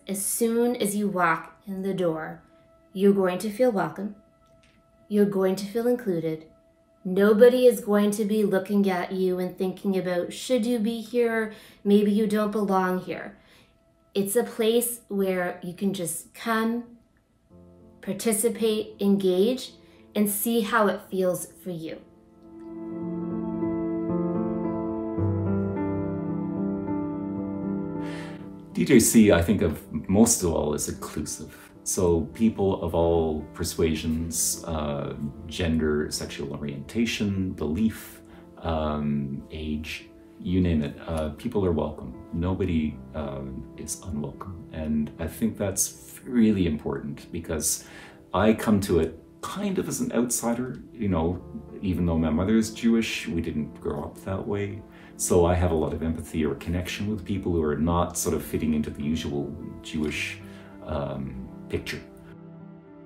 as soon as you walk in the door, you're going to feel welcome. You're going to feel included. Nobody is going to be looking at you and thinking about, should you be here? Maybe you don't belong here. It's a place where you can just come, participate, engage, and see how it feels for you. DJC, I think of most of all as inclusive. So people of all persuasions, gender, sexual orientation, belief, age, you name it, people are welcome. Nobody is unwelcome. And I think that's really important because I come to it kind of as an outsider, you know, even though my mother is Jewish, we didn't grow up that way. So I have a lot of empathy or connection with people who are not sort of fitting into the usual Jewish picture.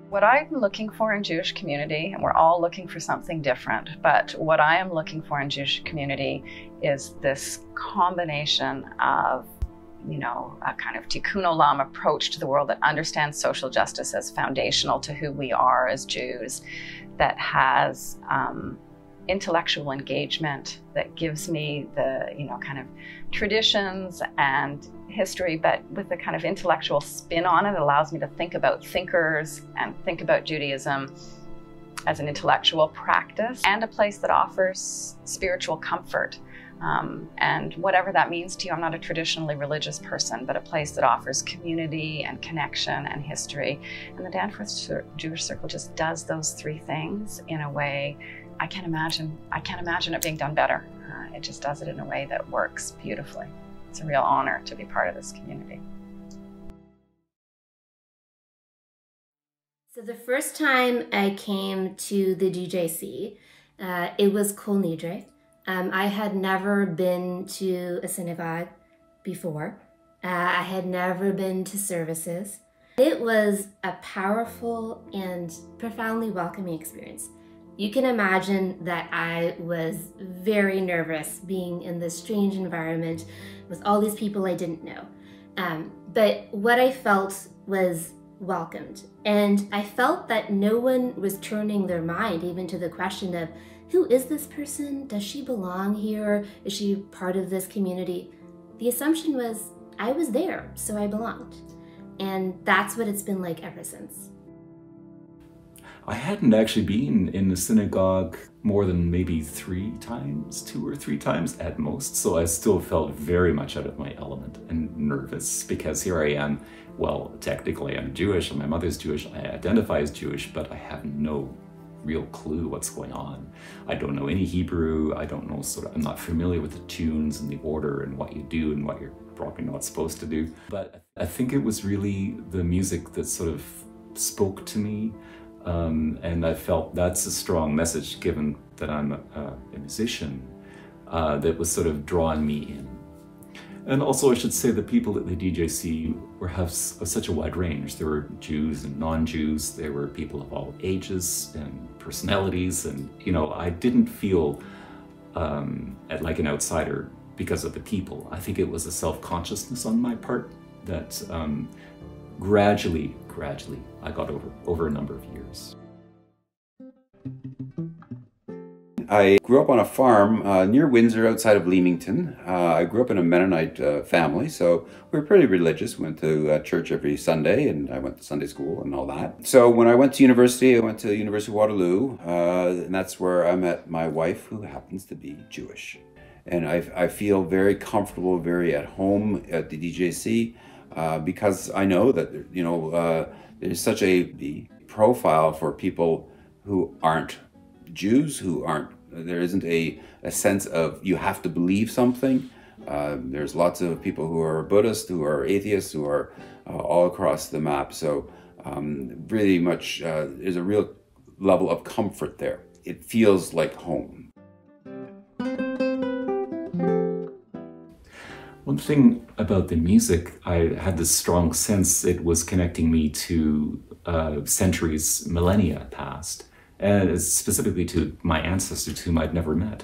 What I'm looking for in Jewish community, and we're all looking for something different, but what I am looking for in Jewish community is this combination of, you know, a kind of tikkun olam approach to the world that understands social justice as foundational to who we are as Jews, that has intellectual engagement, that gives me the, you know, kind of traditions and history, but with a kind of intellectual spin on it. It allows me to think about thinkers and think about Judaism as an intellectual practice, and a place that offers spiritual comfort. And whatever that means to you, I'm not a traditionally religious person, but a place that offers community and connection and history. And the Danforth Jewish Circle just does those three things in a way I can't imagine it being done better. It just does it in a way that works beautifully. It's a real honor to be part of this community. So the first time I came to the DJC, it was Kol Nidre. I had never been to a synagogue before. I had never been to services. It was a powerful and profoundly welcoming experience. You can imagine that I was very nervous being in this strange environment with all these people I didn't know. But what I felt was welcomed. And I felt that no one was turning their mind even to the question of, who is this person? Does she belong here? Is she part of this community? The assumption was I was there, so I belonged. And that's what it's been like ever since. I hadn't actually been in the synagogue more than maybe 3 times, 2 or 3 times at most, so I still felt very much out of my element and nervous because here I am, well, technically I'm Jewish and my mother's Jewish, I identify as Jewish, but I have no real clue what's going on. I don't know any Hebrew, I don't know, I'm not familiar with the tunes and the order and what you do and what you're probably not supposed to do. But I think it was really the music that sort of spoke to me. And I felt that's a strong message, given that I'm a musician, that was sort of drawing me in. And also I should say the people at the DJC have such a wide range. There were Jews and non-Jews, there were people of all ages and personalities, and you know, I didn't feel like an outsider because of the people. I think it was a self-consciousness on my part that gradually I got over a number of years. I grew up on a farm near Windsor outside of Leamington. I grew up in a Mennonite family, so we were pretty religious. Went to church every Sunday, and I went to Sunday school and all that. So when I went to university, I went to University of Waterloo, and that's where I met my wife, who happens to be Jewish. And I feel very comfortable, very at home at the DJC, because I know that, you know, there's such a profile for people who aren't Jews, there isn't a sense of you have to believe something. There's lots of people who are Buddhists, who are atheists, who are all across the map. So really much, there's a real level of comfort there. It feels like home. One thing about the music, I had this strong sense it was connecting me to centuries, millennia past, and specifically to my ancestors whom I'd never met.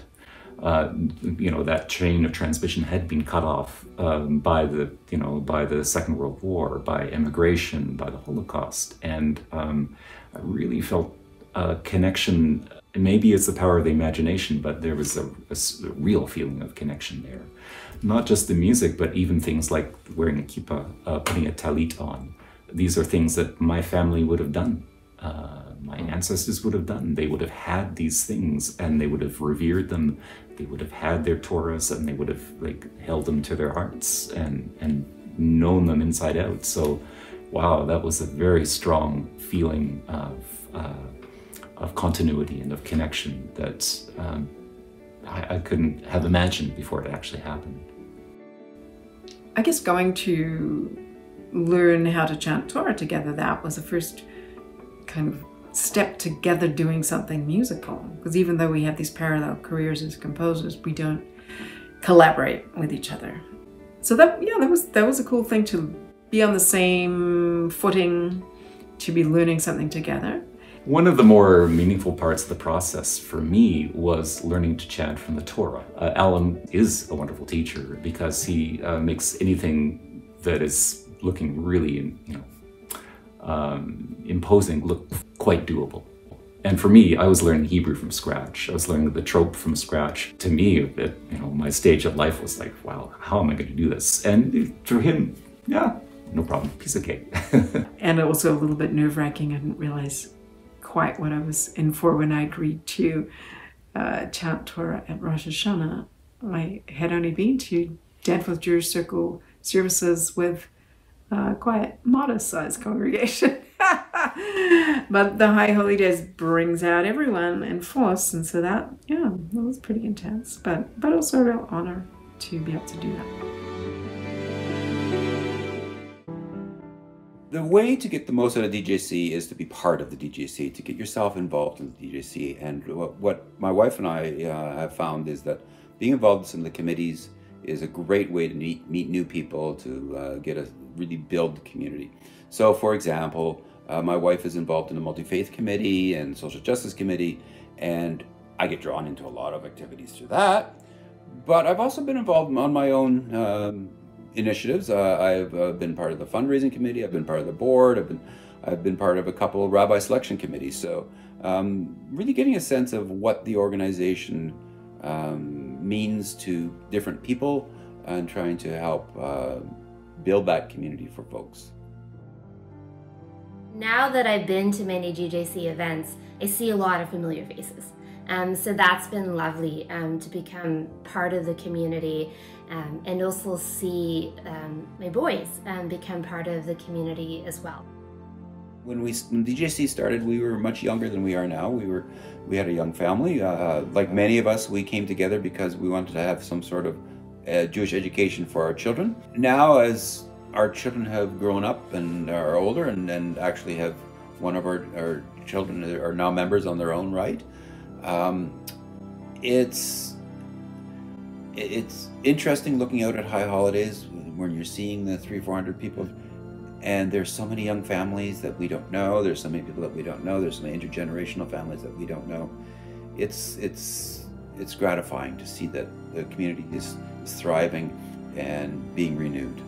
that chain of transmission had been cut off by the Second World War, by immigration, by the Holocaust, and I really felt a connection. Maybe it's the power of the imagination, but there was a real feeling of connection there. Not just the music, but even things like wearing a kippah, putting a talit on. These are things that my family would have done. My ancestors would have done. They would have had these things, and they would have revered them. They would have had their Torahs, and they would have held them to their hearts and known them inside out. So, wow, that was a very strong feeling of continuity and of connection that I couldn't have imagined before it actually happened. I guess going to learn how to chant Torah together, that was the first kind of step together doing something musical. Because even though we have these parallel careers as composers, we don't collaborate with each other. So that was a cool thing, to be on the same footing, to be learning something together. One of the more meaningful parts of the process for me was learning to chant from the Torah. Alan is a wonderful teacher because he makes anything that is looking really, imposing look quite doable. And for me, I was learning Hebrew from scratch. I was learning the trope from scratch. To me, my stage of life was like, wow, how am I going to do this? And for him, yeah, no problem, piece of cake. And also a little bit nerve-wracking. I didn't realize quite what I was in for when I agreed to chant Torah at Rosh Hashanah. I had only been to Danforth Jewish Circle services with quite modest-sized congregation. But the High Holy Days brings out everyone in force, and so that was pretty intense, but also a real honor to be able to do that. The way to get the most out of DJC is to be part of the DJC, to get yourself involved in the DJC. And what my wife and I have found is that being involved in some of the committees is a great way to meet new people, to really build the community. So, for example, my wife is involved in the Multi-Faith Committee and Social Justice Committee, and I get drawn into a lot of activities through that. But I've also been involved on my own initiatives. I've been part of the fundraising committee. I've been part of the board. I've been part of a couple of rabbi selection committees. So really getting a sense of what the organization means to different people and trying to help build that community for folks. Now that I've been to many GJC events, I see a lot of familiar faces. So that's been lovely to become part of the community and also see my boys become part of the community as well. When DJC started, we were much younger than we are now. We had a young family. Like many of us, we came together because we wanted to have some sort of Jewish education for our children. Now, as our children have grown up and are older and actually have one of our children are now members on their own right, it's interesting looking out at High Holidays when you're seeing the 300-400 people, and there's so many young families that we don't know. There's so many people that we don't know. There's so many intergenerational families that we don't know. It's gratifying to see that the community is thriving and being renewed.